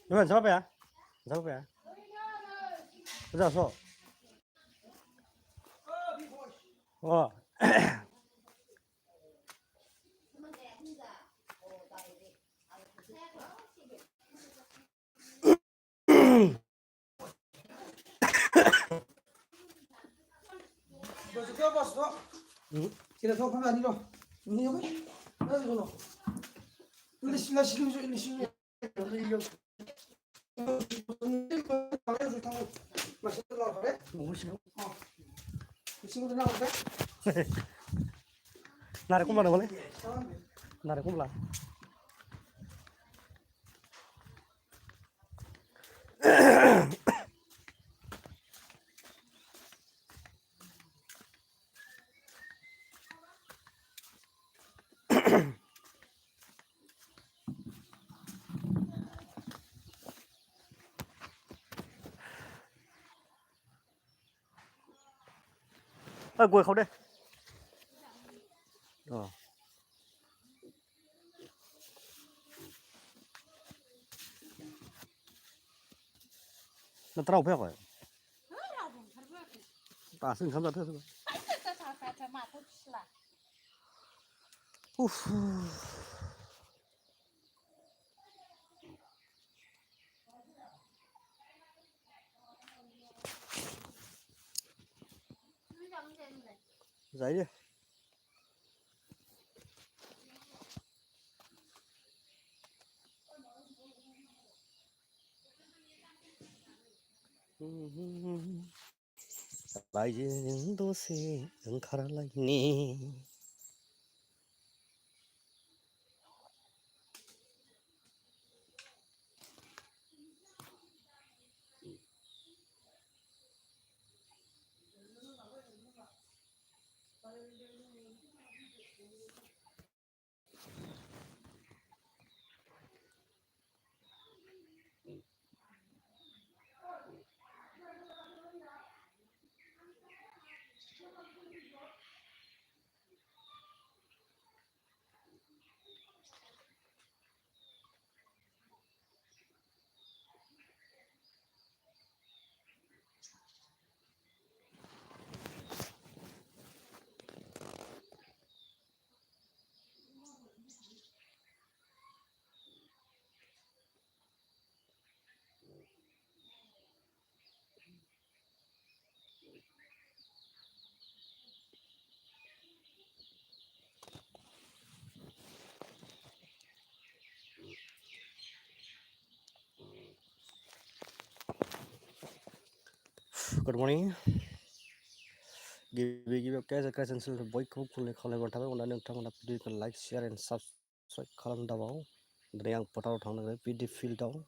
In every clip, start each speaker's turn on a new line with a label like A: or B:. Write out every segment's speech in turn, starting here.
A: 이건 잡아야. 잡아야. 그래서 어.
B: 벌써 껴봤어?
A: 응?
B: 그래 더 가면 아니로 이거 여기 나도 이거 근데 신나 지금 저 이거 신나 이거 방에서 타고 맛있더라 그래?
A: 뭐 싫어?
B: 이 친구들 나올래?
A: 나를 꼼라 볼래? 나를 꼼라. 아, quên không đây. Ờ. Nó trâu phép rồi. Ta xin không ra thế thôi. Uf. Giấy đi. 라이징 도시 카랄라이니. Good morning. Give guys a cancel the boy cook on the color tab on the tongue of you can like, share and subscribe column double. The young put out on the PD field down.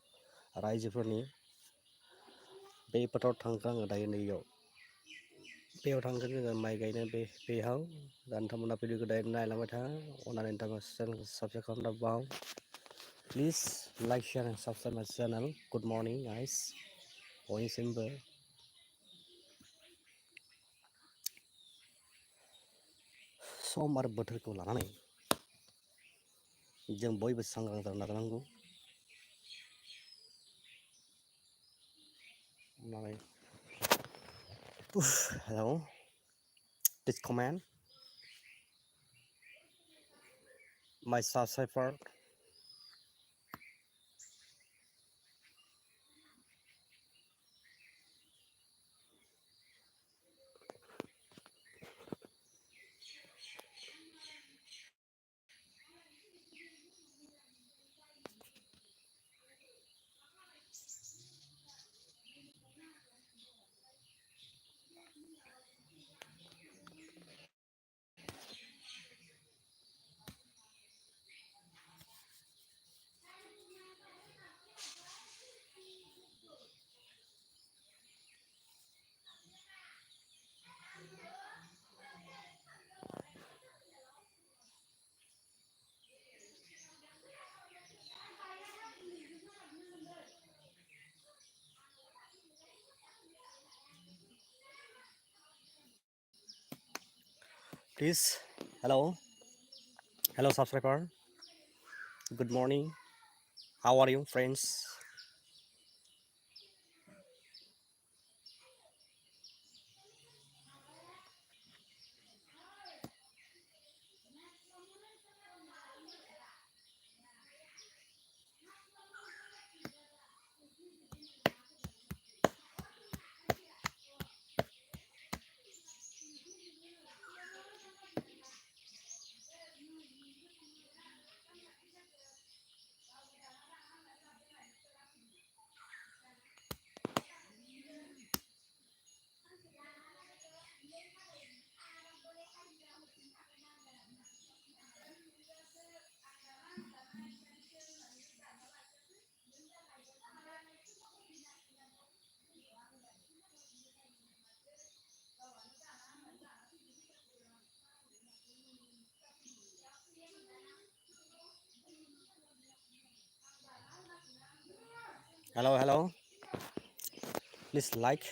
A: Rise for me. Pay put out tongue a day in the yo. Pay out tongue my guy and pay how. Then come on up with the night lamata on an international subject on the bow. Please like, share and subscribe my channel. Good morning, guys. Point simple. समबार बोथोरखौ लानानै जों बयबो सांग्रां जानो नाजानांगौ hello this comment my subscriber please hello subscriber good morning how are you friends hello. Please like.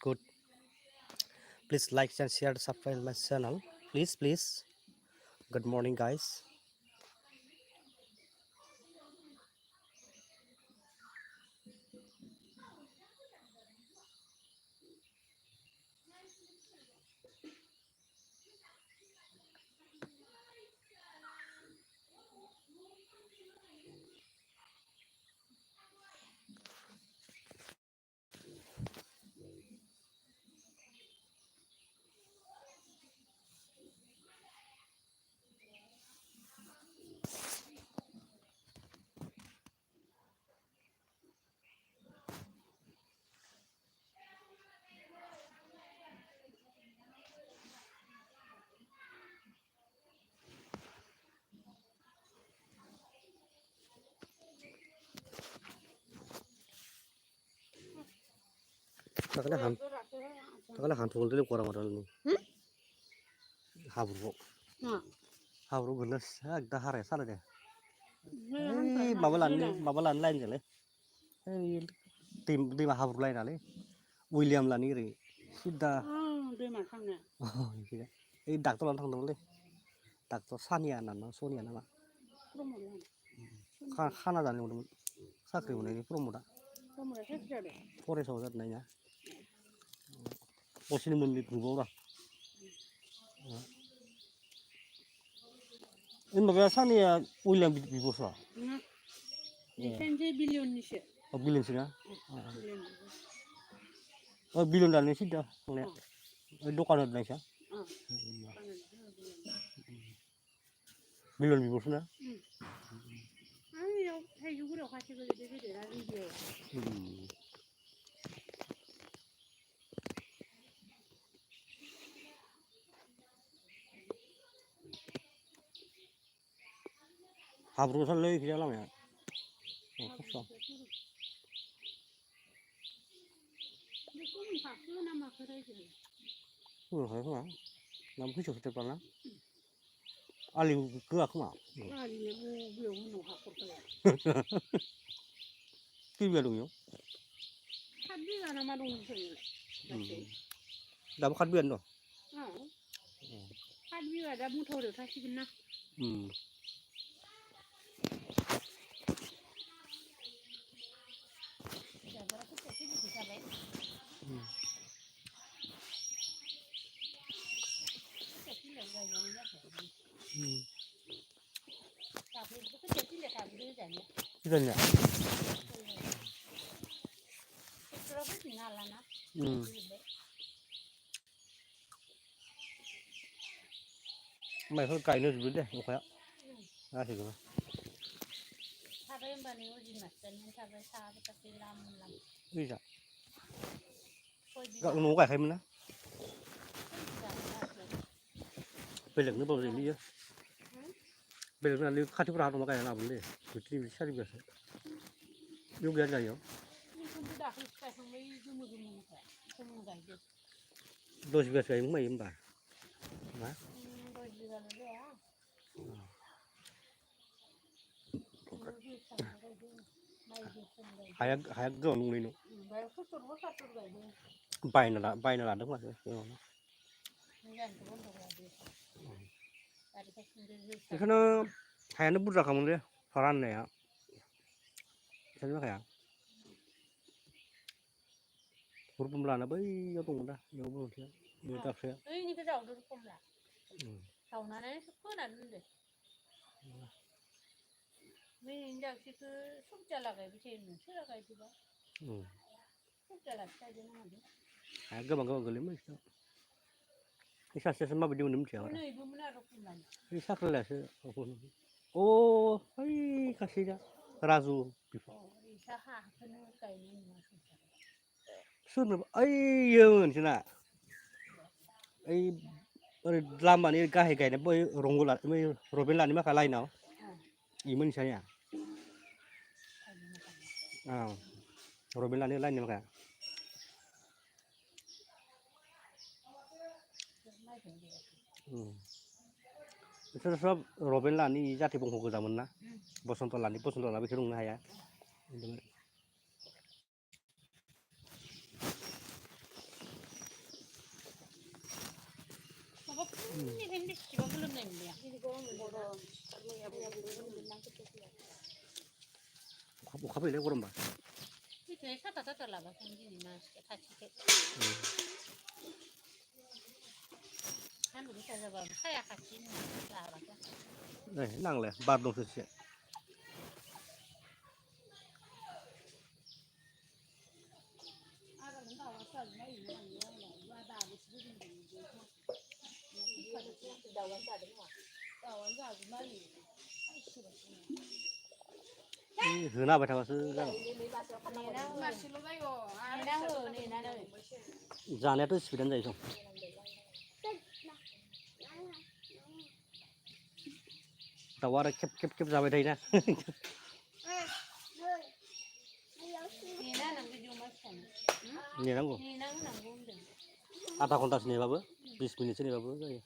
A: Good. Please like and share, subscribe my channel. Please. Good morning, guys. Takkan hantu itu kurang orang ini. Habru bener, agak hari salah deh. Mabalan lain kali. Tim habru lain kali. William lah nih, sudah. Dokter orang tentang deh. Dokter Sonia nama. Kana dan udah sakri mana ini promoda. Forest saudara nanya. Posisi mundi berubah. Ini bagaimana Sonia William biboslah.
C: Sence bilyon nişe.
A: Billion sih ya. Billion dan ini sih dah. Dokan ada nih sih. Billion biboslah.
C: Ayo, juga udah kasih ke dia video.
A: Habru salah lagi jalan ya. Kosong.
C: Nama kerja.
A: Nama khusus terpana. Ali ke aku mah.
C: Ali belum nuhak kerja.
A: Kira dong yo.
C: Tadi nama dong sih.
A: Dah bukan bian doh.
C: Tadi ada motor itu kasih kena.
A: Kiranya. Mày hơi cày nữa rồi đấy, ok ạ. Ra thì rồi. Đi ra. Gạo nấu cải hay nữa. Bây giờ nó bao giờ đi á? Bây giờ nó khát chút rau nó cái nào cũng đi. Cứ đi sát đi được. Lúc gần này không? Đôi việc cái mấy em bà. Hả? Hai cái luôn đi nữa. Bay nó là đúng rồi. Karena kayaknya budak kamu deh, faran ya. Saya kayak. Kurang belana bay, ya tuh dah, ya belum sih, ya tak sih.
C: Ini kita udah kurang lah. Tahunan ini sekolah dulu deh. Ini injak situ sukjala kayak begini, sila kayak juga. Sukjala saja nanti.
A: Agak bangga gelim sih. Ini saya semua berdua minum cewek.
C: Ini ibu mana rukunan?
A: Ini saya kelas, अ बै खासेया राजु बिफा
C: इसा हाखौनो गायनाय नुवासै
A: सोरनोबा ओइयो मोनसोना ओइ ओरै लामानि गाहाय गायनाय बै रंगला बै रबेन लानि माखा लाइनाव इमोन इसानिया रबेन लानि लाइननि माखा बिसोर सब रबेन लानि जाथि बंख गोजामोन ना बसन्त लानि बिसोर रोंनो हाया
C: माबा फुंनिफ्रायनो बेसेबा गोलोमनाय मोनदों
A: अखा फैलै गरमबा
C: फैथ'नाय साथा थाथा लाबाखै दिनै मानसिया खाथिखाय सान्दुं गोसा जाबाबो साया खाथि लाबाखै
A: नांलाया बार दंसो एसे होना होबाय थाबासो जागोन जानायाथ' स्पिडआनो जायो सं दाउआ आरो खेब खेब खेब जाबाय थायोना नेनांगौ आधा घन्टासो नेबाबो 20 मिनिटसो नेबाबो जायो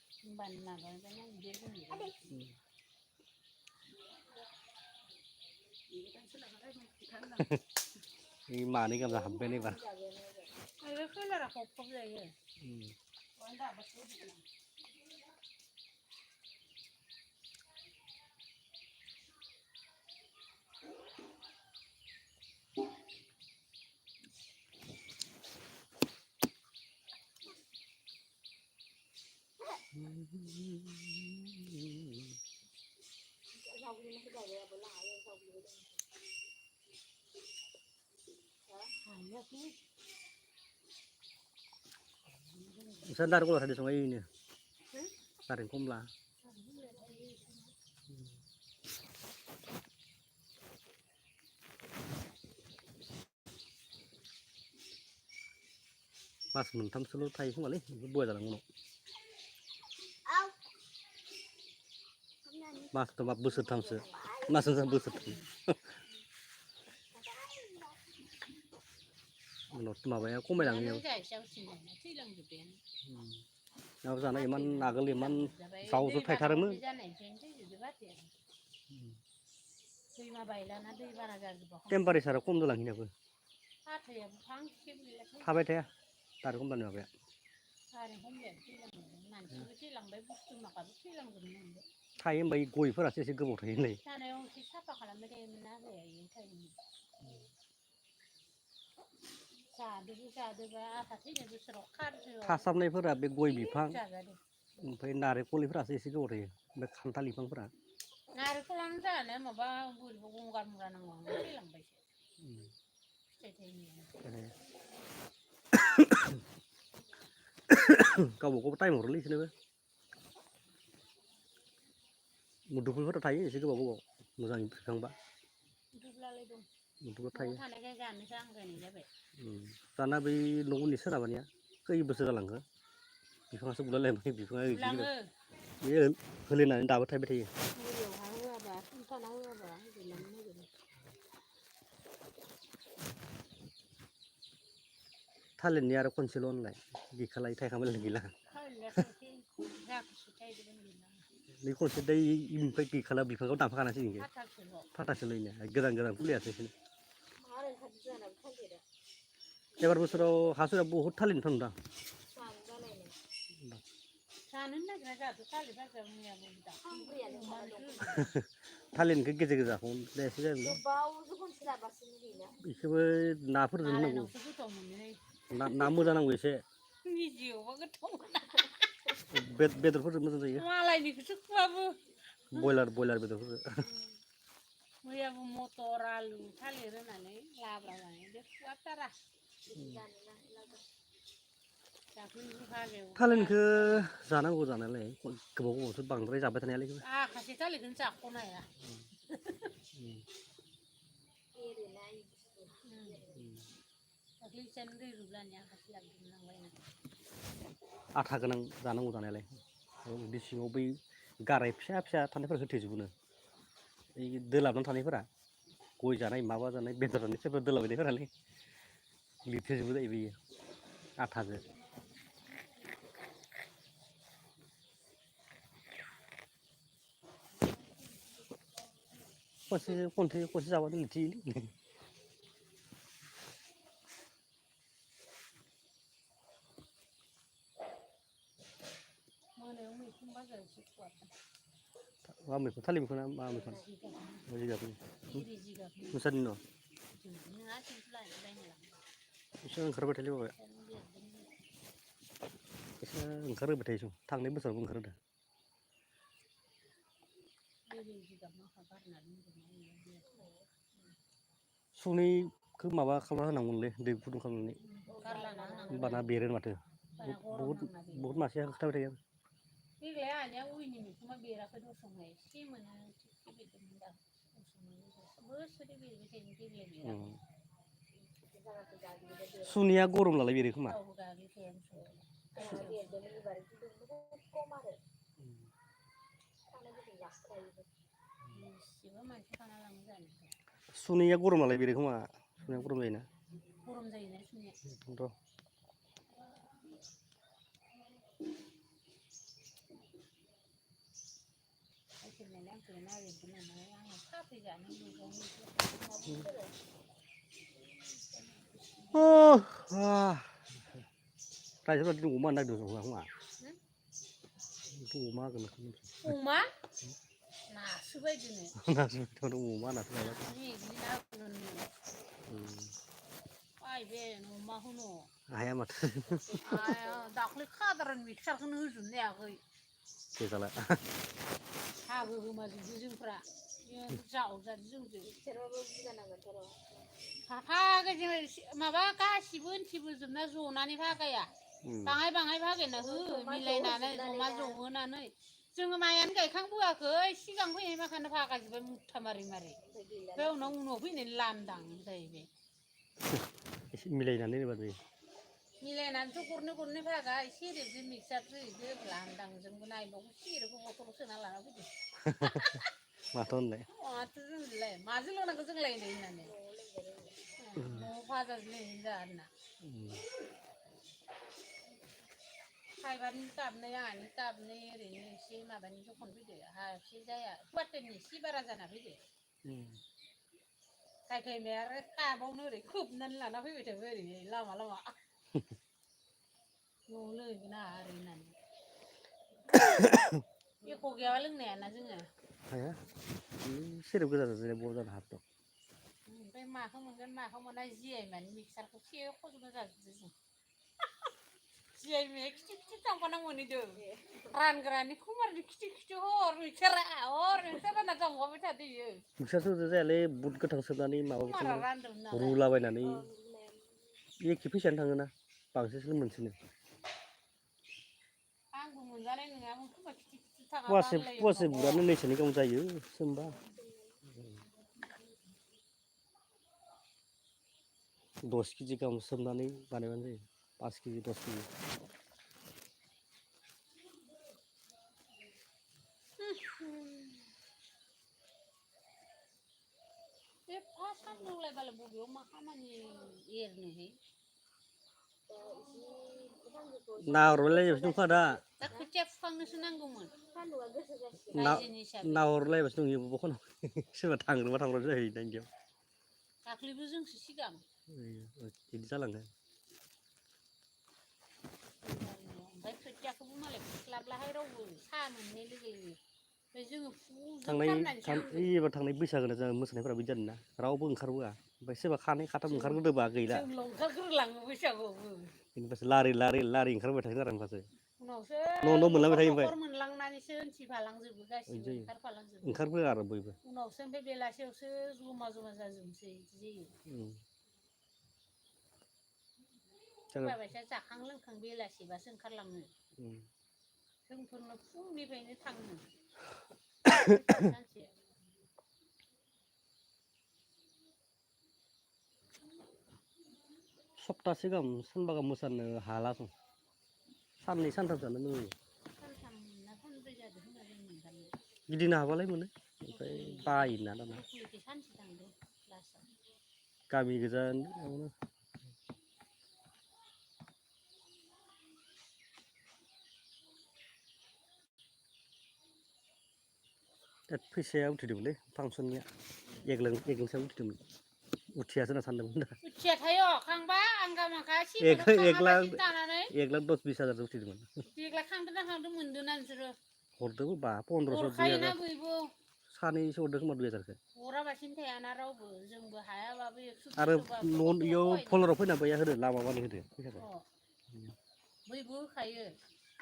A: मानै गाहाम जाहाबबायानो एबार Sen dari kula di sungai ini. Dari kumla. Mas mentam selalu thay खोमालै बुया जालांगोन उनाव मास थ' मा बोसोरथामसो बोसोरथाम उनाव माबाया खमायलाङो नाव जानाय इमान आगोल इमान जाव जाव थायथारोमोन टेम्पारेचारा खम जालांखिनाबो थाबाय थाया दारि खमलानि माबाया थायो ओमफ्राय गयफोरासो एसे गोबाव थायोलै थासाबनायफोरा बे गय बिफां ओमफ्राय नारेंखलफोरासो एसे गोबाव थायो ओमफ्राय खान्थाल बिफांफोरा
C: नारेंखलानो जानो माबा बोरैबा गंगार मुरा नांगौ थैलांबायसो
A: गावबा गाव टाइम हरोलै इसोरनोबो मुदुफुलफोरा थायो एसे गोबाव गोबाव मोजाङै फिखांबा मुदुफुल थायो दाना बै न' उननि सोनाबनिया खै बोसोर जालांखो बिफाङासो गुलायलायबाय बिफाङा बियो होलिनानै दाबो थायबाय थायो थालिरनि आरो खनसेल' होनलाय बिखालाय थायखांबाय गैला बे खनसे दै इनिफ्राय गैखाला बिफांखौ दानफाखानासै इनोसै फाथासोलैनो गोदान गोदान फुलियासै एबार बोसोराव हाफोरा बहुत थालिर बिफां नुदां थालिरनिखौ गेजेर गेजेर जाखौ एसे जायो बेखौबो नाफोरजों होनांगौ ना मोजां नांगौ एसे बेदरफोरजों मोजां जायो बयलार बेदरफोरजों
C: मैयाबो मटर आलु थालिर होनानै लाब्रा जानाय खुवाथारा दाख्लैबो हालेव
A: थालिरखौ जानांगौ जानायालाय गोबाव गोबावसो बांद्राय जाबाय थानायालाय
C: खासे थालिरखौनो जाख'नो हाया दाख्लै इसानो दै रुब्लानि आखासे लाबोजोबनांबाय
A: आथा गोनां जानांगौ जानायालाय उदै सिङाव बै गाराय फिसा फिसा थानायफोरा होथेजोबोनो बै दोलाबनानै थानायफोरा गय जानाय माबा जानाय बेदर जानाय सोरबा दोलाबायनायफोरालाय लिरथेजोबो जायो बेयो आथाजों खनसे जाबानो लिरथेयोलै
C: मोनायाव मैखुन भाजा एसे खवाबदों
A: मा मैखुन थालिर मैखुना मा मैखुन जिगाबनि नोंसानि न'
C: नोंहा थिंखौ लायनो बायनो लाङो
A: एसे ओंखारबाय थायोलै बाबाया एसे ओंखारहोबाय थायो थांनाय बोसोरावबो ओंखारहोदों सुनैखौ माबा खालामना होनांगौमोनलै दै गुदुं खालामनानै होमबाना बेरो माथो बहुद मानसिया खिथाबाय थायो
C: देग्लाय आंनिया उइनि मैखुना बेराखै दसंहाय एसे मोनो थिगसे बेरदोंमोन दा बोसोरै बेरबाय थायो देग्लाय बेराखै
A: सुनैया गरम नालाय बेरो खोमा सुनैया गरम नालाय बेरो खोमा सुनैया गरम जायोना
C: सुनाया
A: रायजोफोरा दिनै अमा नागिरदों खोमा अमा होगोन
C: अमा नासो बायदिनो
A: अमा नासो
C: बायबे अमाखौनो
A: हाया माथो
C: दाख्लै खादारन मिक्सारखौनो होजोबनो हायाखै
A: जाला
C: हाबो गोमाजोबदो जोंफ्रा जावजादो जोंजों फागाजों माबा गासिबो ओंथिबोजोबना जनानै भागाया बाङाय भागायना हो मिलायनानै जमा जहोनानै जोङो माइयानो गायखांबोआखै सिगां फैनाय माखानो भागाजोब्बाय मुथा मारि ओमफ्राय उनाव फैनानै लांदां जाहैबाय
A: एसे मिलायनानै होबा जायो
C: मिलायनानैथ' गरनै भागा सेरेबजों मिक्सारजों होदो लांदांजोंबो नायबावो सेरेबखौ बथलाव सोना लाना फैदो
A: माथो होनलाय
C: माथो जोंलाय माजों लोंनांगौ जोंलाय होननानै न'आव भाजाजों जाया होनना थाइबानि गाबनै आंहानि गाबनै ओरैनो एसे माबानि दखान फैदो हाबसे जाया कुवार्टारनि एसे बारा जाना फैदो खायखायनाय आरो काबावनो ओरै खोबनानै लाना फैबाय थाबाय ओरै लामा न'आव लोंहैगोन आंहा ओरै होननानै एख' गैयाबा लोंनो हायाना जोङो
A: हाया सेरेब गोजाजों बहा जानो हाथाव
C: ओमफ्राय माखौ मोनगोन माखौ मोना जिआइ माने मिक्सारखौ सेख'जोबना जाजोबदो जों जिआइ माया खिथु थांफाना मोनहैदों रानग्रानि खुमारनि खिथु हर मिक्सार होनना जांहरबाय थादो इयो
A: मिक्सारजों जायालै बुट गोथां सोबनानै
C: खुमारा
A: माबाखौ
C: रानदोंमोन नालाय
A: रुलाबायनानै एखे फैसायानो थाङोना बांसिनसो मोनसिनो
C: आंबो मोनजानाय नङामोन खोमा खिथि
A: फवासे बुटआनो नैसोनि गाहाम जायो सोमबा 10 केजि गाहाम सोमनानै बानायबानो जायो 5 केजि 10 केजि
C: एफा सान्दुंलायबालाय बबेयाव मा खामानि एरनोहाय
A: नाहरलायलायबासो दंखा दा
C: खोथिया फुखांनोसो नांगौमोन
A: नाहरलायबासो दं बबेखौ सोरबा थांग्रोबा जाहैयो दानियाव
C: दाख्लैबो जोंसो सिगां
A: बिदि जालाङो
C: ओमफ्राय खोथियाखौबो मालाय फुस्लाबलाहाय रावबो साहा मोननाय लोगो जोङो
A: एबार थांनाय बैसागोना जों मोसानायफोरा बिदि जादोंना रावबो ओंखारबोआ ओमफ्राय सोरबा खानै खाथाम ओंखारग्रोदोंबा गैला
C: जोंल' ओंखारग्रोलाङो बैसागुआवबो
A: बेनिफ्रायसो लारि ओंखारबाय थागोन आरो होमबासो
C: उनावसो
A: न' मोनलांबाय थायो
C: न'खर मोनलांनानैसो उनथिफालांजोबो गासिबो
A: ओंखारबोआ आरो बयबो
C: उनावसो ओमफ्राय बेलासियावसो जमा जाजोबनोसै बिदि जायो बायबायसा जाखां लोंखां बेलासिबासो ओंखारलाङो जोंफोरनो फुंनिफ्रायनो थाङो सानसे
A: सप्तासे गाहाम सानबा गाहाम मोसानो हाला जों साननै सानथामसोआनो मोसायो
C: सानथाम ना सानब्रै जादों होनबा जों ओंखारनाया
A: गिदिंनो हाबालाय मोनो ओमफ्राय बायोना दाना
C: दुखुयैदि सानसे थांदों लास्टआव
A: गामि गोजानो फैसाया उठैदोंमोनलै फांसननिया एग्लां उठैदोंमोन उथियासो होनना सानदोंमोन दा
C: उथिया थायो खांबा आंगा मांगा
A: एक लाख
C: दानानै
A: 10-20 हाजार उठैदोंमोन
C: देग्लाय खांदोंना खांदों मोनदोंना नोंसोरो
A: हरदोंबो बा 1500
C: हरखायोना बयबो
A: सानैसो हरदों खोमा 2000खौ
C: हराबासिनो थायाना रावबो जोंबो हायाबाबो 100
A: आरो
C: 200
A: इयाव फलराव फैना बैया होदो लामा बानाय होदो फैसाखौ
C: बयबो होखायो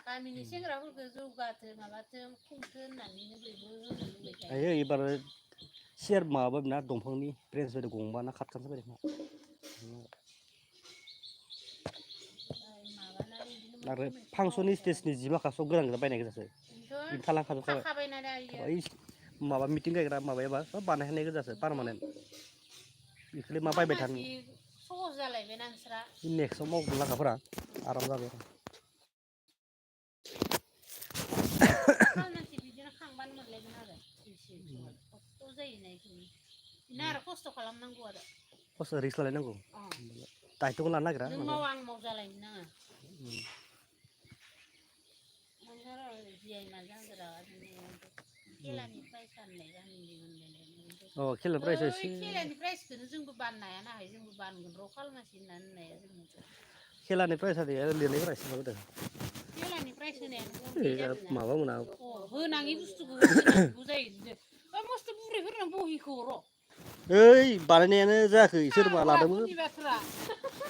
C: गामिनि सेंग्राफोरखौ जौगाथों माबाथों खुंथों होननानैनो बयबो होनो लुबैखायो
A: आयो एबार सियार माबाबाय ना दंफांनि ब्रेन्स बायदि गंबा ना खातखानसो बायदों
C: माबानानै बिदिनो
A: आरो
C: मोनसे मोनसे
A: फांसननि
C: मावबाय
A: स्टेजनि जि माखा सब गोदान बायनाय गोजासो
C: थानांगौ
A: थालांखाजोबखाबाय
C: थाखाबायना इयो
A: माबा मिटिं गायग्रा माबायाबा सब बानायखानाय गोजासो पारमानेन्ट बेखौलाय मा बायबाय थानो
C: खालमासि सहज जालायबायना नोंस्रा
A: नेक्स्टआव मावनो लागाफोरा आराम जाबाय
C: खालमासि बिदिनो खांबानो मोनलायगोन आरो एसे खस्थ' जायोना बेखौनो बिनो आरो खस्थ' खालामनांगौ आरो
A: खस्थ' रिक्स लालायनांगौ दायथ'खौ लानो नागिरा
C: नों मावा आं माव जालायनो नाङा खेलानि प्राइज राननाय
A: खेला प्राइस एसे
C: खेलानि प्राइजखौनो जोंबो बाननो हाया नालाय जोंबो बानगोन र' खालमासि होननानै होननाया जों
A: खेलानि प्राइसा लिरनायफोरा एसे माबादों
C: खेलानि प्राइज होनायानो गरनै जादोंना
A: माबा मोना
C: होनाङि बुस्थुखौ होनांगौ जायो मस्थ' बुरैफोरनो बहिखौ र'
A: ओइ बानायनायानो जायाखै सोरबा लादोंमोन
C: फाग्लाफोरनि बाथ्रा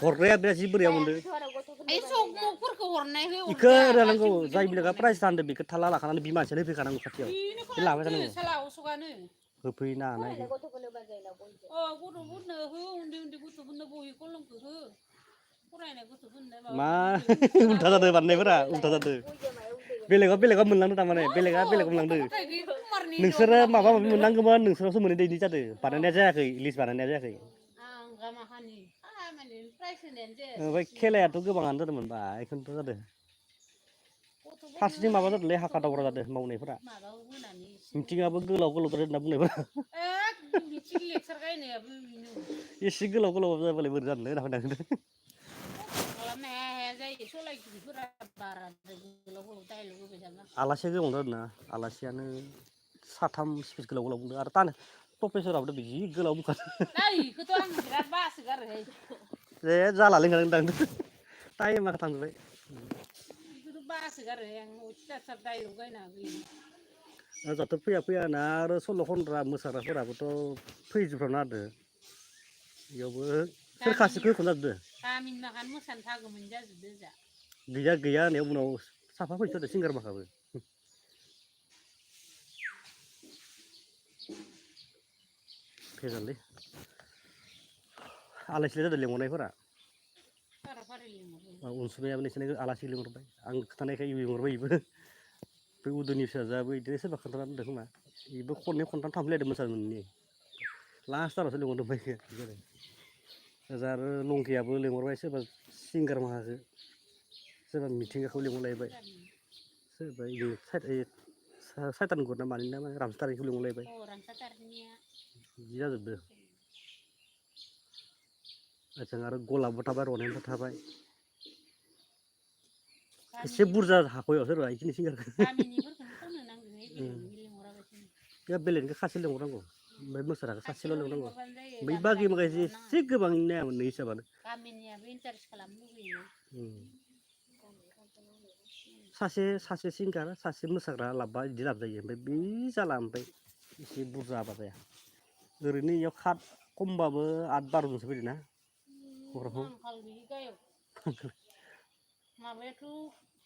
A: हरग्राया बिराद जि बोरैया मोनदों
C: ओइ सकमकफोरखौ हरनाय
A: इखो
C: हरजाया
A: होनांगौ
C: गासिबो
A: जाय
C: जोंनो
A: बेलेगा
C: हरनाय
A: प्राइज रानदों बेखौ थाला लाखानानै बि मानसियानो होफैखानांगौ खाथियाव बे लाबाय
C: होदो
A: जानांगौ
C: साला असकानो
A: होफैनो हानाय
C: गथ'फोरनो हो उन्दै उन्दै गथ'फोरनो बहि कलमखौ हो फरायनाय गथ'फोरनो
A: मा
C: माबा
A: उल्था जादों बानायनायफोरा उल्था जादों बेलेगाव मोनलांदों थारमाने बेलेगा मोनलांदों नोंसोरो माबा माबि मोननांगौमोन नोंसोरावसो मोनै दैनि जादों बानायनाया जायाखै लिस्ट बानायनाया जायाखै ओमफ्राय खेलायाथ' गोबाङानो जादोंमोन बा बेखौनोथ' जादों फारसेथिं माबा जादोंलै हाखा दावरा जादों मावनायफोरा मिटिङाबो गोलाव जादों होनना बुंनायफोरा
C: मिथिं लेक्सार गायनायाबो बेनो
A: एसे गोलाव जाबालाय बोरै जानोलै होनना बुंदों
C: खालामनो हाया जायो सलायगिरिफोरा बारा गोलाव डाइलग होबाय थाबा
A: आलासिया गोबां जादोंना आलासियानो साथाम स्पिस गोलाव बुंदों आरो प्रफेसराबोथ' जि गोलाव बुंखादों
C: इखौथ' आं बिराद बासोगारोहाय
A: दे जालालै होनखादों टाइमा थांजोब्बाय
C: बेखौथ' बासोगारोहाय आं अयथासार डाइलग गायना होयो
A: जाहाथ' फैयाना आरो सल' खनग्रा मोसाग्राफोराबोथ' फैजोबफ्रामनो नागिरदों बेयावबो सोर खासेखौ होख'नो नागिरदों
C: गामिनि माखानो मोसानो भागो मोनि जाजोबदो ओजा
A: गैया होननायाव उनाव साफा फैसा होदो सिंगार माखाबो भेजाललै आलाय सिलाय जादों लेंहरनायफोरा अनसुमैयाबो नोंसोरनो आलासि लिंहरबाय आं खोथानायखाय लिंहरबाय बेबो बे उदुनि फिसाजोआबो बिदिनो सोरबा खोन्थाना दोनदों खोमा बेबो खननै खनथाम थांफैलायदों मोसानो मोनैनि लास्टआवसो लिंहरदों ओमफ्राय बिदि जादों ओजा आरो लंकेयाबो लिंहरबाय सोरबा सिंगार माखाखौ सोरबा मिथिंगाखौ लिंहरलायबाय सोरबा साइतानगर ना मानि ना रामसितारिखौ लिंहरलायबाय बिदि जाजोबदों ओजों आरो गलाबो थाबाय रनेनबो थाबाय एसे बुरजा हाख'याव सोरबा बेखिनि सिंगारखौ बेलेगनिखौ खासे लिंहरनांगौ ओमफ्राय मोसाग्राखौ सासेल' लिंहरनांगौ बै बागै माखासे एसे गोबां नायामोन नै हिसाबानो
C: गामिनियाबो इन्टारेस्ट खालामनो लुबैयो
A: सासे सिंगार सासे मोसाग्रा लाबबा बिदि लाबजायो ओमफ्राय बे जाला ओमफ्राय एसे बुरजा हाबा जाया ओरैनो इयाव खमबाबो 8-12 जनसो फैदों ना
C: आंखाल गैयि गायक माबायाथ'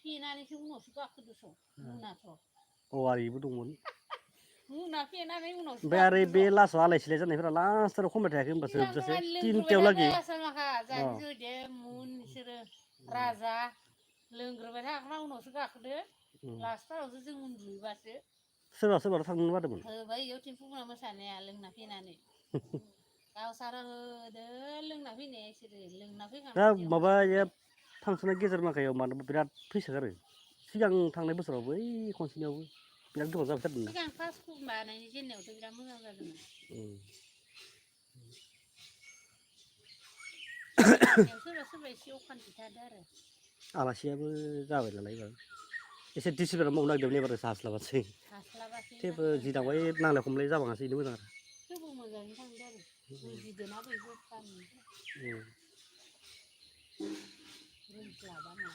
C: फेनानैसो उनावसो गाखोदोस' मुनाथ'
A: औवारिबो दंमोन
C: मुना फेनानै उनावसो
A: ओमफ्राय आरो बे लास्टआव आलाय सिलाय जानायफोरा लास्टआव खमाय थायाखै होनबासो जोबजासे 3थायाव लागै
C: राजा लोंग्रोबाय थाग्रा उनावसो गाखोदो लास्टफोरावसो जों उन्दुयोबासो
A: सोरबा थांनो बादोंमोन
C: होबाय इयाव थिम्फुफोरा मोसानाया लोंना फैनानै गावसारा होदो लोंना फैनाया इसोरो लोंना
A: दा
C: फैखांनानै
A: माबा फांसना गेजेर माखायाव मानो बिराद फैसा गारो सिगां थांनाय बोसोराव बै खनसेनियावबो बिराद गोबां जाबायथारदों ना
C: सिगां फार्स्ट बानायनाय जेननायावथ' बिराद मोजां जादोंमोन सोरबा एसे अखान्थि थादो आरो
A: आलासियाबो जाबाय नालाय एबार एसे डिसिप्लिनाव मावनो नागिरदोंमोन एबार हास्लाबासै थेवबो जि दांबाय नांलाय खमलाय जाबाङासै बेनो मोजां आरो
C: थेवबो मोजाङै थांदो आरो बुजिदोना बयबो रोंस्लाबानो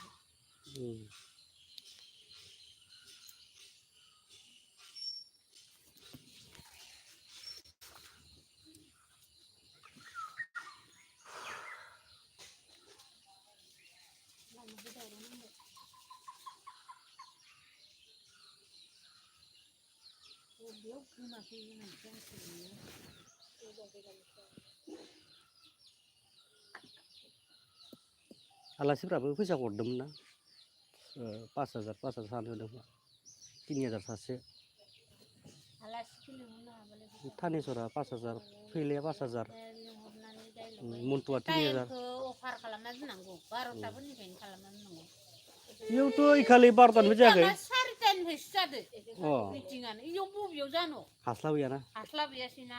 C: बेयाव गोमाखै
A: आलासिफ्राबो फैसा हरदोंमोन ना 5,000 सानो होदोंमोन 3,000 सासे थानेसरा 5,000 फैलाया 5,000 मन्टुआ 3,000
C: अफार खालामना दोननांगौ 12थाफोरनिफ्रायनो खालामना दोननांगौ
A: इयावथ' इखालि 12थानिफ्राय जायाखै
C: 4थानिफ्रायसो जादो मिटिङानो इयाव बबेयाव जानो हास्लाबहैयासैना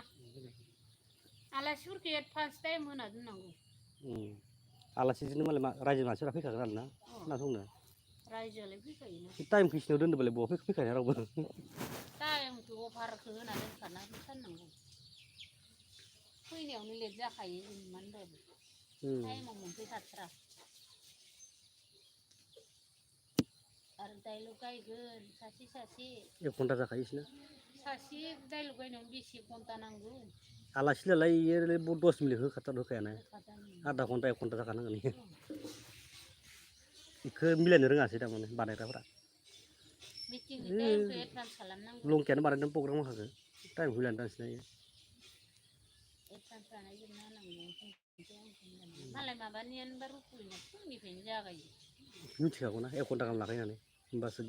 C: आलासिफोरखौ एडभान्स टाइम होना दोननांगौ
A: आलासिजोंनो मालाय रायजो मानसिफोरा फैखागोन आरोना खोनासंनो
C: रायजोआलाय फैखायोना
A: टाइम खिसिनियाव दोनदोंबालाय बहा फैखाया रावबो
C: टाइमखौ अफारखौ होना दोनखाना दोनथारनांगौ फैनायावनो लेट जाखायो मानो होनबाबो टाइमाव मोनफैखाथ्रा आरो डाइलग गायगोन सासे
A: 1 घन्टा जाखायो इसोरना
C: सासे डाइलग गायनायावनो बेसे घन्टा नांगौ
A: आलासिनालाय 10 मिनिट होखायाना आधा घन्टा 1 घन्टा जाखानांगोन बेखौ मिलायनो रोङासै थारमाने बानायग्राफोरा लंकेयानो बानायदों प्रग्राम माखाखौ टाइम होलायनो दानसिना
C: मालाय माबानियानोबा रुपुनिया फुंनिफ्रायनो जागायो
A: मिथिखागौना 1 घन्टा गाहाम लाखायो होननानै होमबासो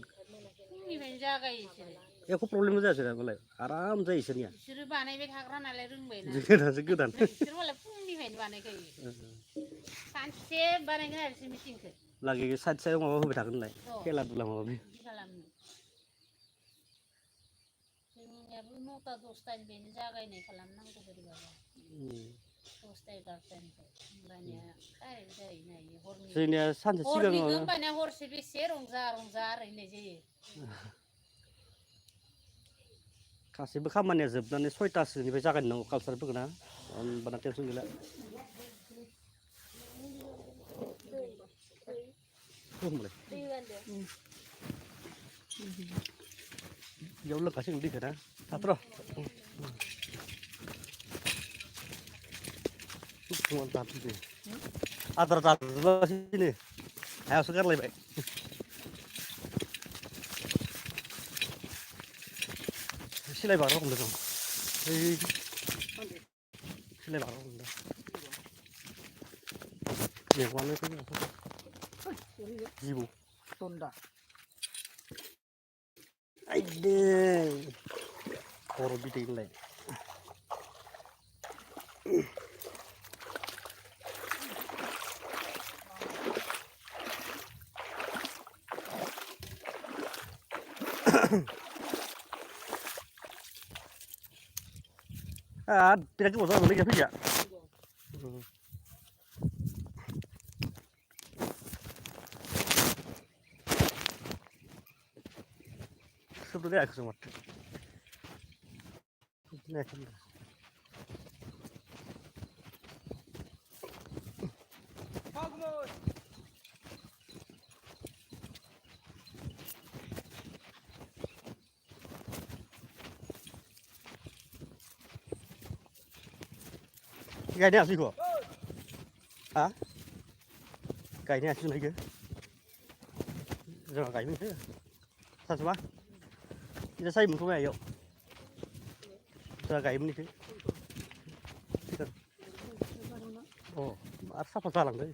C: फुंनिफ्रायनो जागायो इसोरो
A: एख' प्रब्लेमबो जायासै मालाय आराम जायो इसोरनिया
C: बिसोरो बानायबाय थाग्रा नालाय रोंबायना
A: जोंनासो गोदान
C: बिसोर मालाय फुंनिफ्रायनो बानायखायो सानसे बानायगोन आरो बिसोर मिटिंखौ
A: लागै साइड माबा होबाय थागोन होनलाय खेला दुला माबा
C: बिदि खालामो जोंनियाबो 9ता 10तानिफ्रायनो जागायनाय खालामनांगौ बोरैबाबा 10ता 11तानिफ्राय होमबानिया डाइरेक्ट जाहैनो हायो
A: जोंनिया सानसे सिगाङावनो
C: होमबानिया हरसे बेसे रंजा आरो होननाय जायो
A: गासैबो खामानिया जोबनानै 6तासोनिफ्राय जागायनांगौ कालसारफोरखौ ना होमबाना टेनसन गैला बेयाव लोंखासिगोन दैखौ ना थाथ'र' आदार जाजोबासैनो हायावसो गारलायबाय सिलाय बाग्रा हमदों दं सिलाय बाग्रा हमदों मैगङानो जिबौ
B: टन्डा
A: आइदे खर' बिदै होनलाय बिराद गोबाव जाबाय गैया फैया सोबदो जायाखै माथो गायनो हायासै बेखौ हा गायनो हायासै जोंना जोंहा गायनोसै सानसेबा बिदिनो जायोमोनथ' माइयाव जोंहा गायोमोन बेखौ अ आरो साफा जालांदों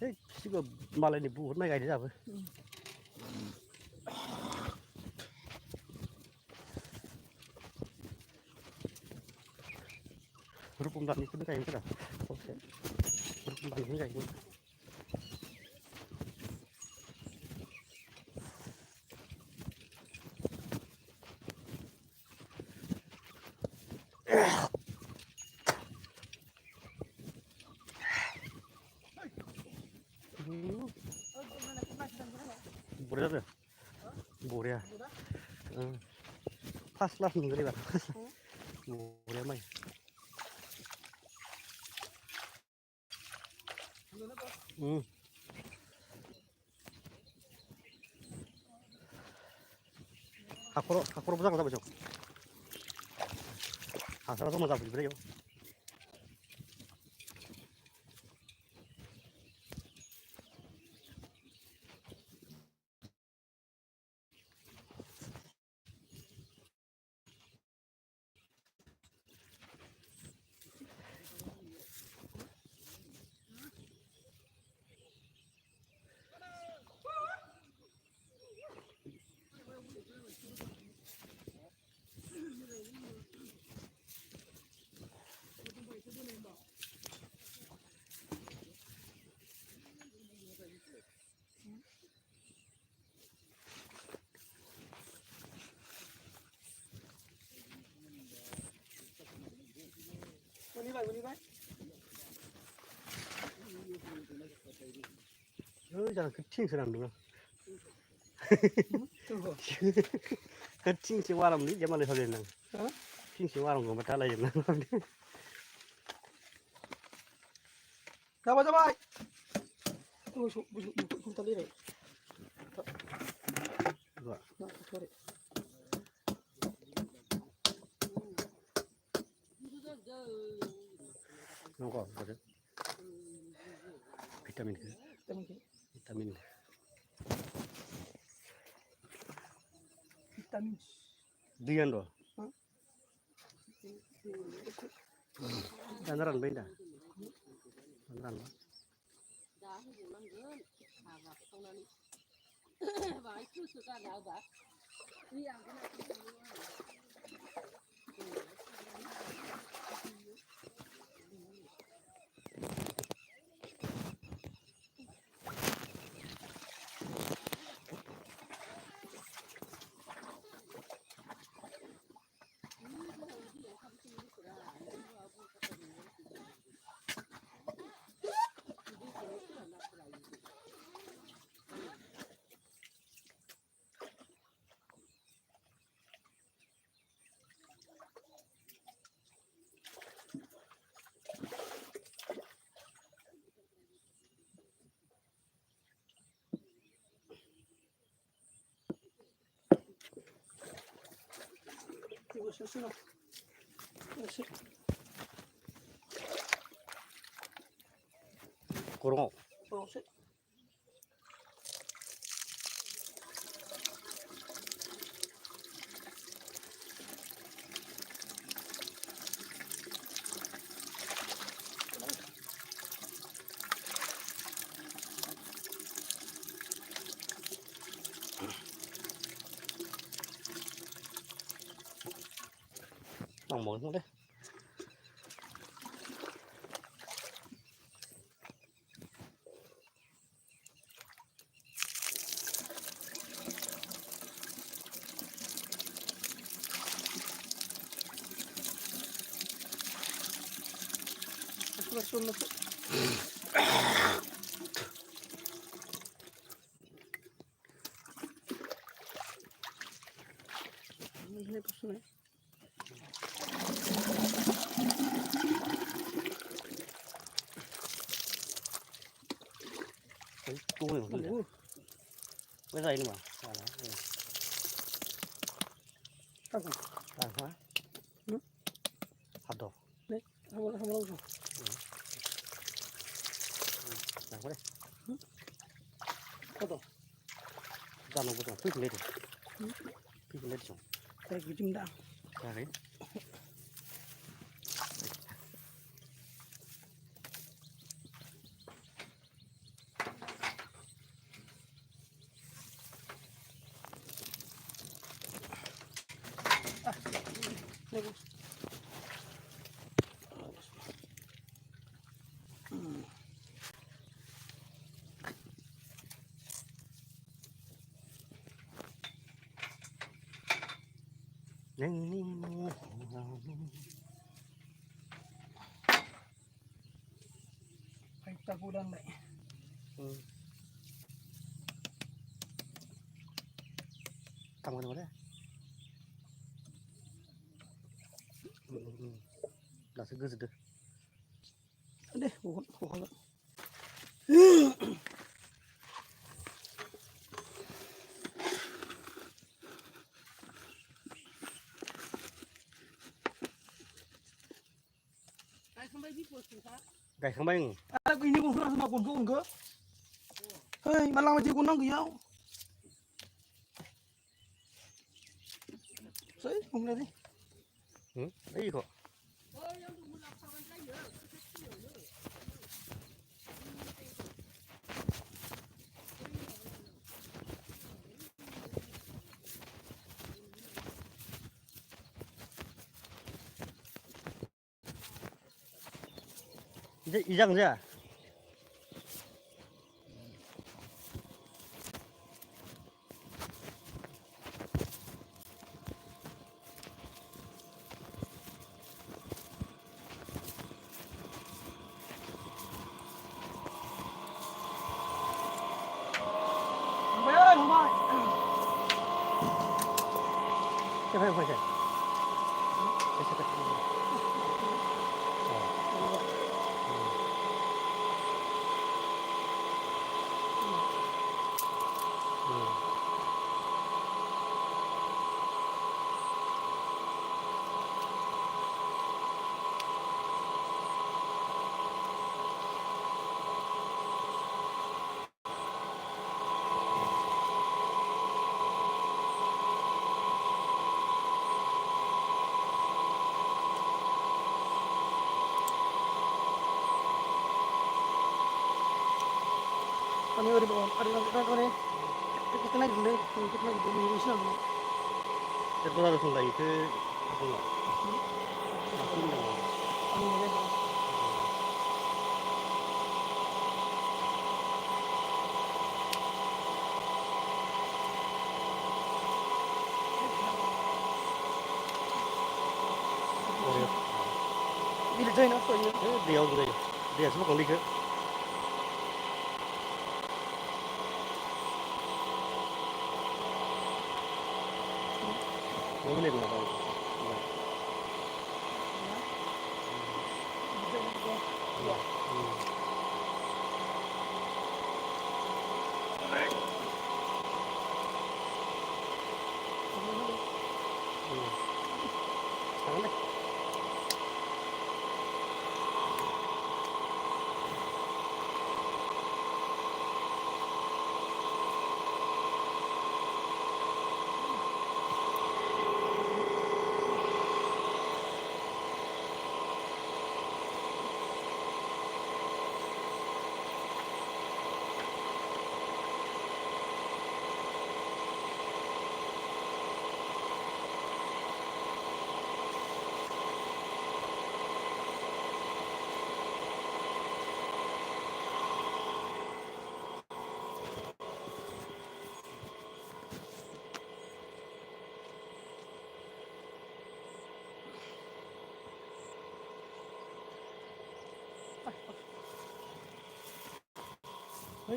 A: Thế chứ còn mà lại vụ hôm nay ngày thế nào vậy? Rút công đoạn đi cái ngày thế nào? Ok. Rút công đoạn cái ngày luôn. Bố đấy rồi. Bố đấy à? Fast lắm mình cái đi bạn. Bố đấy mày. 밖으로 보자 보자. 아, 살아서 뭐 잡으지 그래요.
B: Đi vậy, đi vậy.
A: 여기잖아 그 팅스 남는 그 팅스 와람 니 제만 해서 되는 팅스 와람 거 맞다 라 있는
B: 잡아, 잡아. Không tao đi này.
A: Rồi.
B: Nó thôi đấy.
A: nó có rồi vitamin
B: Vitamin.
A: dian rồi beneran beda beneran 고롱어 bằng món không đấy cua này không được cái dây nữa mà vàng hóa hạt đỏ
B: đấy không lâu rồi
A: vàng hóa đây
B: hạt đỏ
A: ra nó có phích lên phích lên rồi
B: đây cái chim đào
A: ra đấy
B: Takudan deh.
A: Tang mana mana? Dah seger sudah.
B: Deh, bukan.
A: Gài không bánh.
B: Ada ini pun sudah sama pun ke? Hei, malah macam kunang kau. Saya, kamu lihat ni.
A: Ấy kok. Ijang je.
B: Bayar, Umar.
A: Siapa yang pasal? Siapa?
B: Kami ada bawa, ada ni. Kita naik dulu, kita naik dulu di sana.
A: Itu harus mulai ke apa enggak? Makin dong.
B: Kami ni. Bila join apa ni?
A: Dia juga. Dia semua kali ke. Boleh nggak tahu.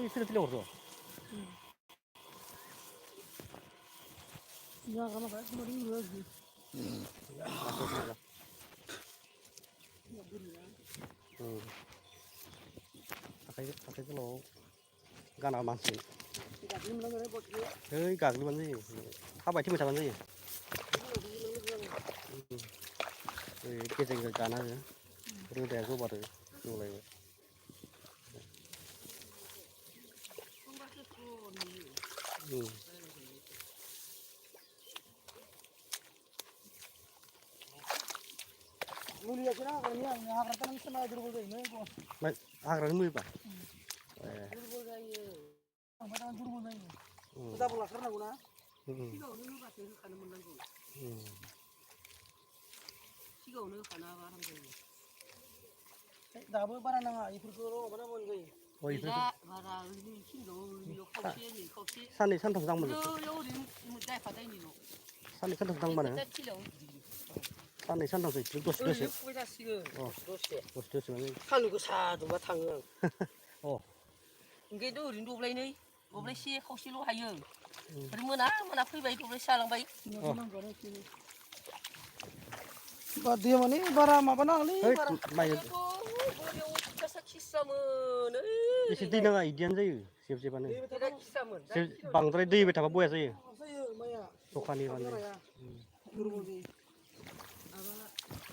A: Sudah tidak urus.
B: Ya, kamu kan cuma ini lagi.
A: Pakai cái lỗ gan nào mang xịn.
B: Gak ini mana repot dia.
A: Ơi gạc đi bằng gì? How bài chứ mày thằng bằng gì? Cái gì cái gan này? Đưa đèn của bật rồi. Đưa lại.
B: Mulia kira kan ni yang haratan sana durul dah ini kau.
A: Mày agak mui pak?
B: Durul dah ini. Haratan durul dah ini. Kita pulang karena guna. Tidak, ini baca kan menanggung.
D: सिगाङावनो होखानाबा हामगौ
B: दाबो बारा नाङा बेफोरखौल' माबा मोनजायो
D: गैला बारा ओरैनो एसेल' ओरैनो खावसे नै खावसे
A: साननै सानथाम दांबानो
D: बैयाव ओरैनो दायफादायनिल'
A: साननै सानथाम दांबानो साननै सानथामसो इदिनो दसे दसे
D: ओरैनो फुबाय जासिगोन
A: अ
D: दसे
A: दसे दसे माने
D: सान्दुं गोसा दुंबा थाङो आं
A: अ
D: ओंखायनोथ' ओरैनो दब्लायसे खावसेल' हायो ओमफ्राय मोना फैबाय दब्लायसे जालांबाय
B: बा दैया माने बारा माबा नाङालै बारा
A: माइ
D: बोरियाव अयथासार खिस्रामोन
A: एसे दै नाङा इदियानो जायो जेब जेबानो
D: बिराद खिस्रामोन
A: बांद्राय दै होबाय थाबा बया जायो
B: जायो माइया
A: जखानि
B: थाब
A: माने
B: जानाया दुरबल जायो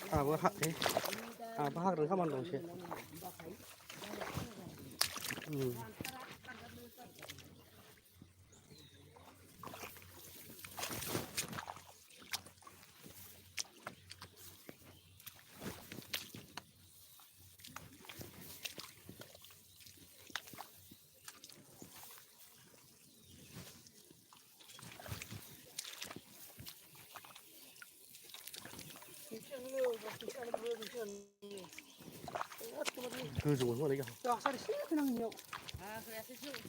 A: आंहाबो हाग्रानि खामानि दं एसे गोजौआवनो मोनो
B: हासार एसे होनांगौ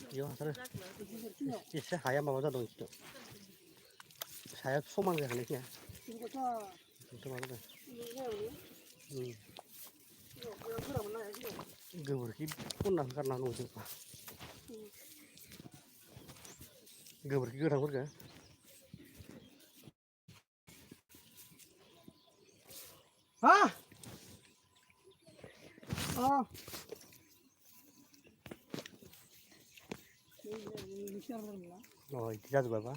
A: बेयाव हासार एसे हाया माबा जादों एसे साया समान जायाखै नोंसिना माबा जादों गोबोरखि खनना गारना होनांगौ जोंहा गोबोरखि गोथांफोरखौ
B: हा अ
A: इदि जाजोब्बायबा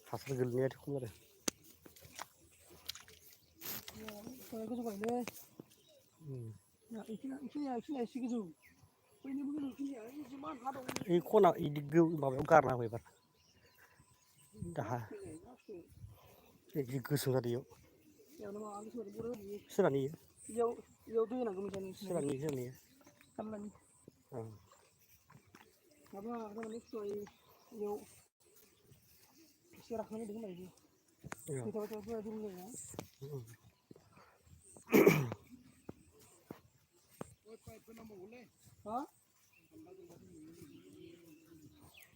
A: हासार गोलैनाया खम जादों
B: गोजौ गायलै इखिनिया एसे गोजौ बैनिबो गोजौखिनिया जिमान हा दं
A: ओइ खना इदि माबायाव गारना होबाय एबार दाहा जि गोसोम जादों इयाव सोरानि
B: इयाव दै होनांगौ
A: सोरानि सोरानि
B: खामलानि माबा माने इयाव एसे राखांनाय दं होननाय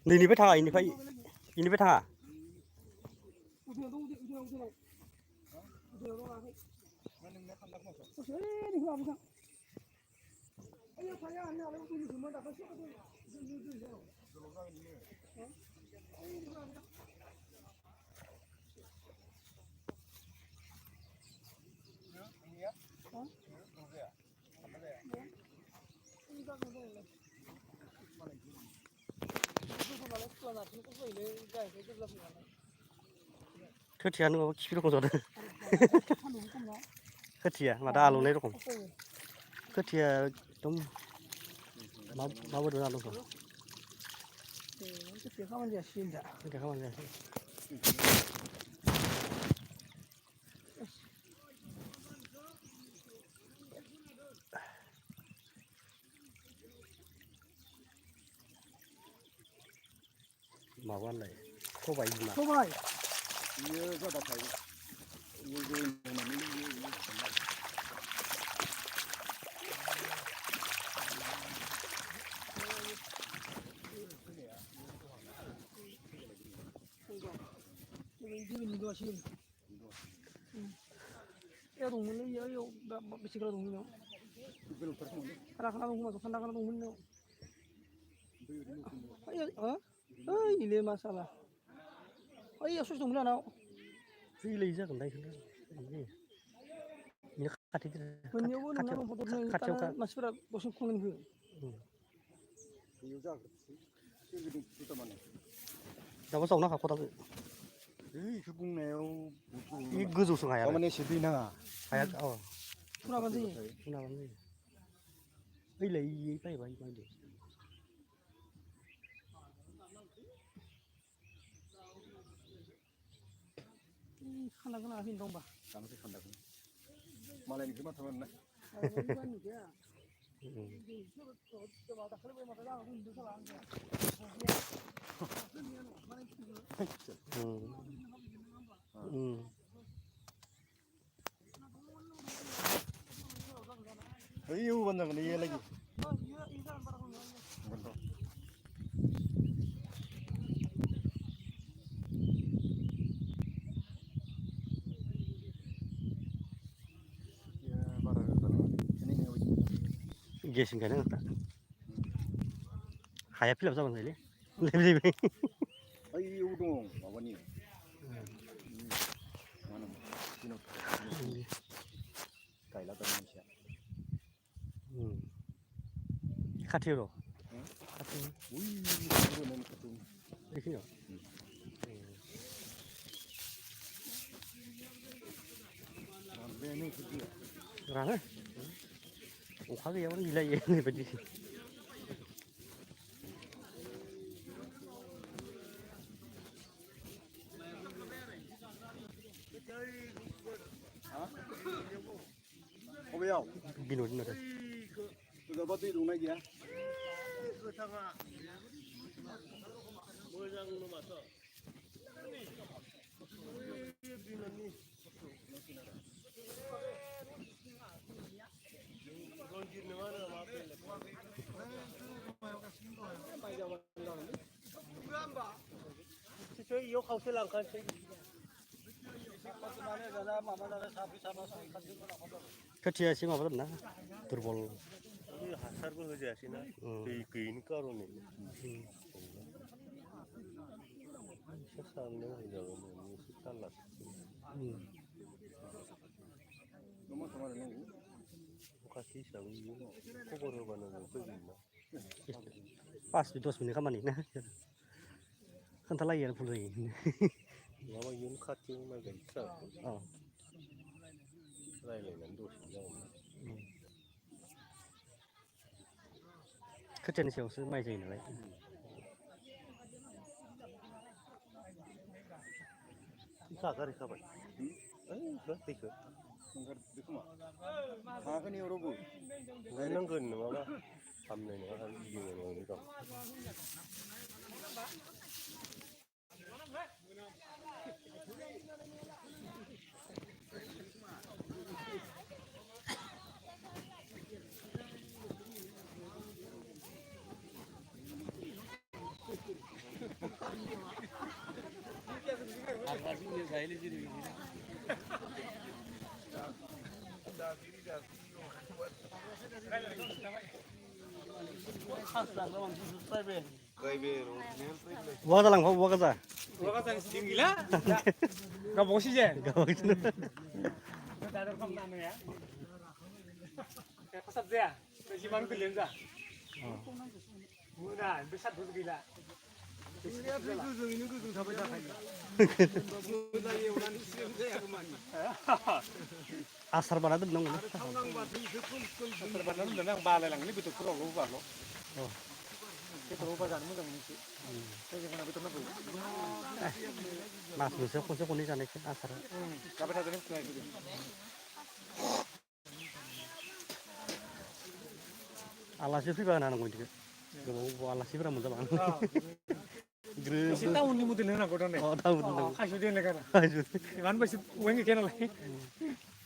A: नैनिफ्राय थाङा इनिफ्राय थाङा खोथिया नङाबा खिफि रखम जादों खोथिया मादा आलौनाय रखम खोथिया एकदम माबायदि जाना दं
B: खोथिया खामानि जासिगोन दा
A: खोथिया खामानि जायाखै माबा होनलाय सबाय बिमा
E: बियो जाबाथाय
B: Ya dong mana ya yo besi kalau dong rakana dong masuk kandang dong mana ayo ini masalah ayo sus dong mana
A: फैलाय जागोन दा बेखौनो बेनो खाथि
B: बेनियावबो नोंना दं फटक नों
A: खाथियावखा
B: मानसिफोरा दसे खुंगोन हो
E: बेयाव जागोन
A: दाबो जावना हाखौ दाबो
E: बेखौ बुंनायाव
A: बे गोजौसो हाया
E: माने एसे दै नाङा
A: हाया अ
B: फुनाबानो जायो
A: फुनाबानो जायो फैलाय बायबाय बायदि
B: खानांगोन आखै दंबा
E: दानोसै खान्दाखौ मालायनिखौ माथा मोन ना 이거 만나면 이 얘기. 뭔가. 야, 말아. ini ngawi.
A: 게신 가능 없다. 하야 필요 없어 방금 레벨이.
E: Ay, udong, mawani. Mana? Sino? Kaila tayo siya.
A: 카티로.
E: Uy, siguro na nakatung.
A: 이렇게요.
E: Bene kudi.
A: 라네. 오하게 야원 일라 얘네 버지.
E: Obeyaw.
A: 비노 비노.
E: Sudah batu dong lagi ya. 카티야 시마 받았나? 두르볼.
F: 하사를 하지 않으나 그 가로네. 세상에 이러면 달라.
E: Nomor sama dengan
F: 같이 있어요. 그거를 가는 거 있나?
A: pas di 2 menit kapan nih? Kan telah ya pulih.
F: 아마 윤 같이 말가 있어.
A: Oh.
F: 라이는 도시야.
A: Kerjaan sih usah main sini lah.
F: 사가리 가봐. 그렇대 그.
E: Enggak itu mah. Kagak nih Robo.
F: 나는 그 누가 밤내네 한 이기는 거니까.
A: Wah dalang wah kaza.
B: Wakatan singgila. Gak mau sih je.
A: Gak gitu.
B: Ada rekam nama ya. Kayak pasal dia. Rejiman kalian dah. Mudah, besar tu gila. Ini apa ini tu sampai dah kali. Mudah ye orang Islam saya kemana?
A: Asar banget dong.
B: Asar banget dong balai lang ni betul kurang lupa lo. Oh. Kita lupa jangan mudah ni. Saya jangan betul nak.
A: Mas bisa konsep kondisi sana kan asar.
B: Kapan ada ni selai tu.
A: Allah sih berapa anak kau juga. Gak Allah sih berapa muda bang.
B: Masih tahu ni muda ni nak kau ni.
A: Oh tahu tahu.
B: Kasih dia ni kan. Iman masih uang kenal lagi.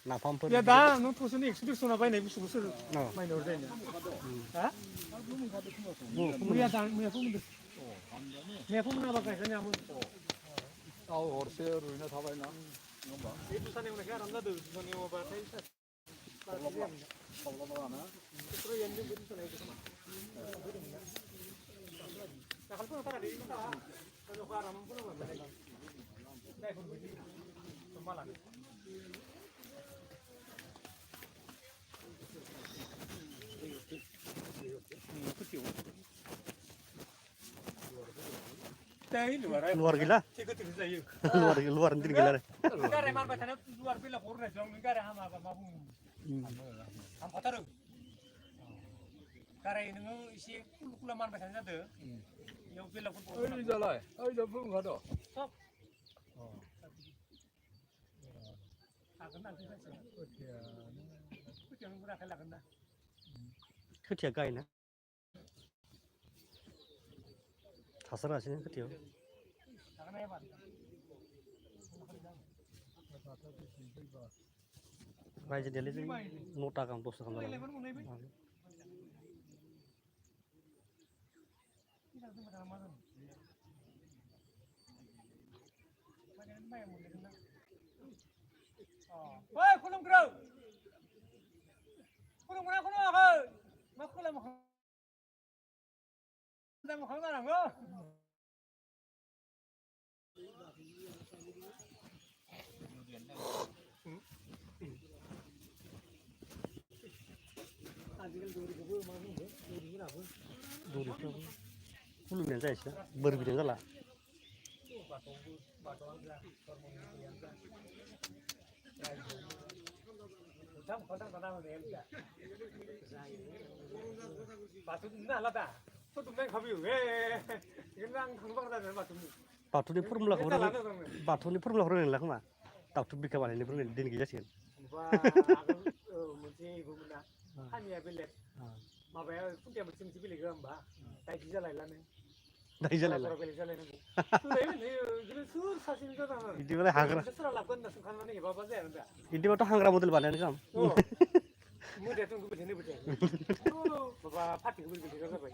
A: Nah pamper.
B: Ya dah, nu tu sini ekspedisi sana apa ni? Busu main orang ni. Hah? Mulia dah, mulia pun muda. Mulia pun mana pakai sana amun.
E: Tahu horse ruina thabai na.
B: Itu sana yang nak ramda tu, sana yang apa pakai.
E: Kalau mana?
B: Terus yang ni betul sana itu sama. Kalau pun apa ni? Kalau kau ramai pun apa? Dah pun begini. Semalam.
A: Luar gila. Luar nanti gila.
B: Negara mana macam luar bila korang jom negara hama apa mahu. Ham kata tu. Karena ini isi kula mana macam tu. Yang bila korang.
E: Ay jalai. Ay jabung ada.
B: Stop. Akan nanti saja. Jangan pernah kalah kena.
A: Kerja kau ini. Hasra sih kerja.
B: Akan apa?
A: रायजोनियालाय जों 9टा गाहाम 10टा गाहाम
B: लायलाय
A: जालाङो
B: मोनबाय Ôi, con lông rừng. Con lông nào con nào ơi. Mà con làm không. Làm không làm nữa.
A: दौरिफ्राबो खुलुमनायानो जायासै ना बोर बिनाय जाला बाथौनि फर्मुलाखौ रोंला खोमा दाउथु बिखा बानायनायफोर दिन गैजासिगोन
B: हानिया बेलेग माबाया खुन्थिया मोनसे मोनसे बेलेग होमबा दाइदि जालायलानो
A: दाय जालायला
B: बेलेग जालायनांगौ सोर सासेनि जानाङो
A: बिदिबालाय हाग्रा
B: सोरहा लाबगोन होनना सोंखांनानै हेबाबा जाया होनबा
A: बिदिबाथ' हाग्रा मडेल बानायानो गाहाम
B: मोदायाथ' बेलथायनो बेलथाय माबा पार्टिखौ बेलथायग्रा जाबाय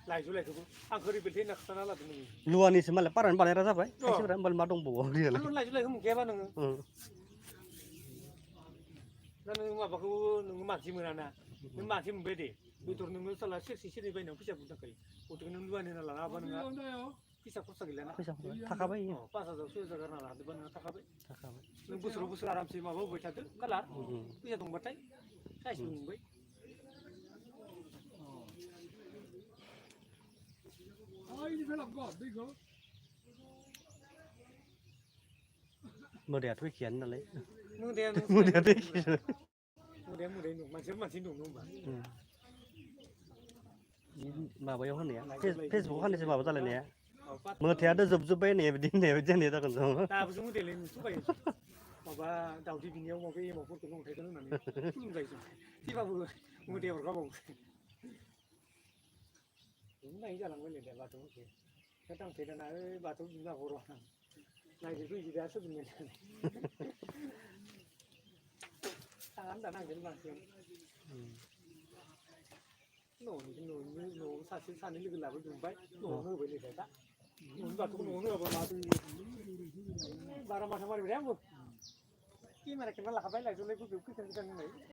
B: लाइजौखौ आंखौ बेलथाय होनना खिथाना लादों नोङो
A: लुवानिसो मालाय पारानि बानायग्रा जाबाय खायसेफोरा होमबालाय मा दंबावो
B: लाइजौखौ मोनखायाबा नोङो दा नों माबाखौ नोङो मानसि मोनाना नों मानसि मोनबाय दे बेदर नोङो साला सेरसे सेरनै बायनायाव फैसा बुरजाखायो गथ'खौ नों लुवानि होना लाना हाबा नोंहा फैसा खरसा गैलाना
A: फैसा थाखाबाय
B: 5,000 6,000 गारना लादोंबा नोंहा थाखाबाय नों बोसोराव बोसोर आरामसे माबा होबाय थादो कालार फैसा दंबाथाय साइसबो मोनबाय
A: मोदायाथ' एखेयानो नालाय
B: मोदायाथ' एखेयानो मोदाया दं मानसिया मानसि दं होनबा
A: माबायाव होनाया फेसबुकाव होनायसो माबा जालायनाया मोथायाथ' जोबजोब्बाय होननाया बिदि होननाया बिदि होननाया जागोन जों
B: दाबो जों मोदायलाय नुथ'बायो माबा दाउदै बिनियाव माबा एमावफोरखौ अन्थाइखौ होनानै खुलुमबाय जों थैबाबो मोदाया हरगाबावो नाय जालांबाय दा बाथौखौ दा दांफेरना बाथौ बिमा बर' नायजों फैजो दा सोलोंनाय थांनानै दाना आंजों बांसिन न'आव सासे सानै लोगो लाबोजोबबाय न'आवनो होबाय नै दा न'नि बाथौखौ न'आवनो होआबा माथो बारा माथा मारिबाय आंबो केमेरा खेबना लाखाबाय लाइजौलाय गोजौ फैसा गोजान होननाय